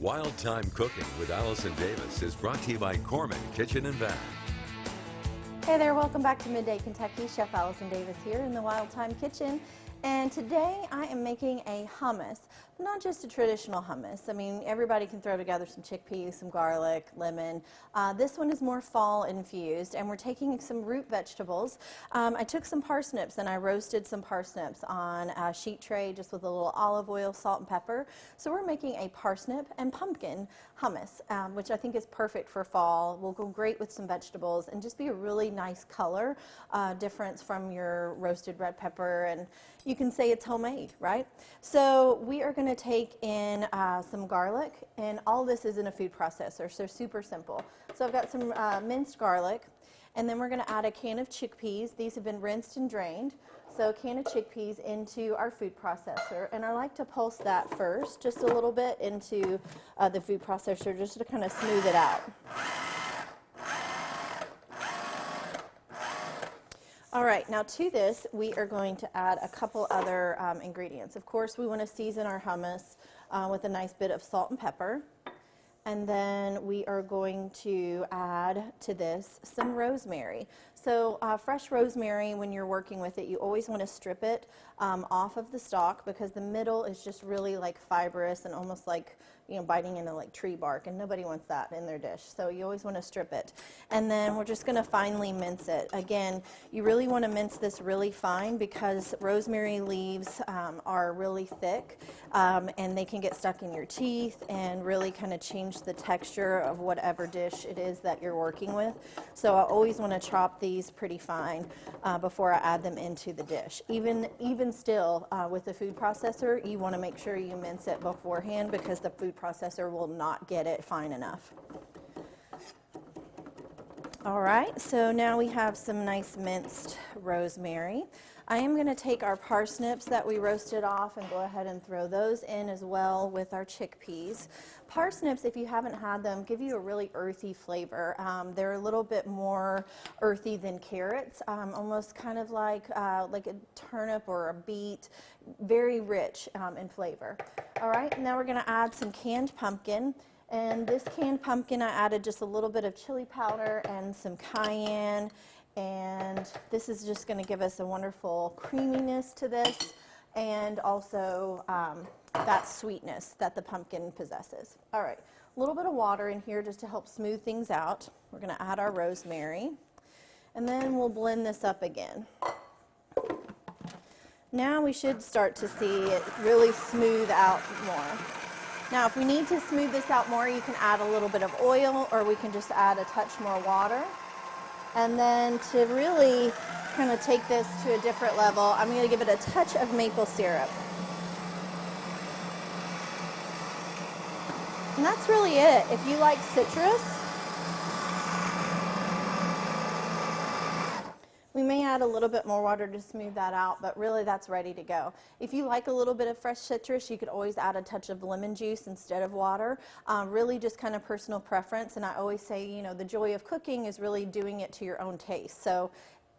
Wild Time Cooking with Allison Davis is brought to you by Corman Kitchen and Bath. Hey there, welcome back to Midday Kentucky. Chef Allison Davis here in the Wild Time Kitchen. And today I am making a hummus, but not just a traditional hummus. I mean, everybody can throw together some chickpeas, some garlic, lemon. This one is more fall infused, and we're taking some root vegetables. I took some parsnips and I roasted some parsnips on a sheet tray just with a little olive oil, salt, and pepper. So we're making a parsnip and pumpkin hummus, which I think is perfect for fall. Will go great with some vegetables and just be a really nice color difference from your roasted red pepper, and you can say it's homemade, right? So we are going to take in some garlic, and all this is in a food processor, so super simple. So I've got some minced garlic, and then we're going to add a can of chickpeas. These have been rinsed and drained. So a can of chickpeas into our food processor, and I like to pulse that first, just a little bit into the food processor, just to kind of smooth it out. All right, now to this, we are going to add a couple other ingredients. Of course, we want to season our hummus with a nice bit of salt and pepper. And then we are going to add to this some rosemary. So fresh rosemary, when you're working with it, you always want to strip it off of the stalk, because the middle is just really like fibrous and almost like, you know, biting into like tree bark, and nobody wants that in their dish. So you always want to strip it. And then we're just going to finely mince it. Again, you really want to mince this really fine, because rosemary leaves are really thick and they can get stuck in your teeth and really kind of change the texture of whatever dish it is that you're working with. So I always want to chop these pretty fine before I add them into the dish. Even still, with the food processor, you want to make sure you mince it beforehand, because the food processor will not get it fine enough. All right, so now we have some nice minced rosemary. I am going to take our parsnips that we roasted off and go ahead and throw those in as well with our chickpeas. Parsnips, if you haven't had them, give you a really earthy flavor. They're a little bit more earthy than carrots, almost kind of like a turnip or a beet, very rich in flavor. All right, now we're going to add some canned pumpkin. And this canned pumpkin, I added just a little bit of chili powder and some cayenne. And this is just going to give us a wonderful creaminess to this, and also that sweetness that the pumpkin possesses. All right, a little bit of water in here just to help smooth things out. We're going to add our rosemary, and then we'll blend this up again. Now we should start to see it really smooth out more. Now, if we need to smooth this out more, you can add a little bit of oil, or we can just add a touch more water. And then to really kind of take this to a different level, I'm going to give it a touch of maple syrup. And that's really it. If you like citrus, we may add a little bit more water to smooth that out, but really that's ready to go. If you like a little bit of fresh citrus, you could always add a touch of lemon juice instead of water. Really just kind of personal preference, and I always say, you know, the joy of cooking is really doing it to your own taste. So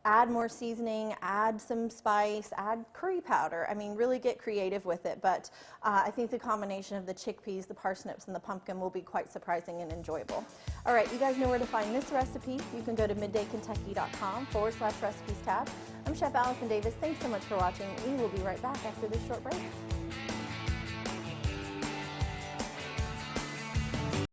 add more seasoning, add some spice, add curry powder. I mean, really get creative with it, but I think the combination of the chickpeas, the parsnips, and the pumpkin will be quite surprising and enjoyable. All right, you guys know where to find this recipe. You can go to middaykentucky.com/recipes tab. I'm Chef Allison Davis. Thanks so much for watching. We will be right back after this short break.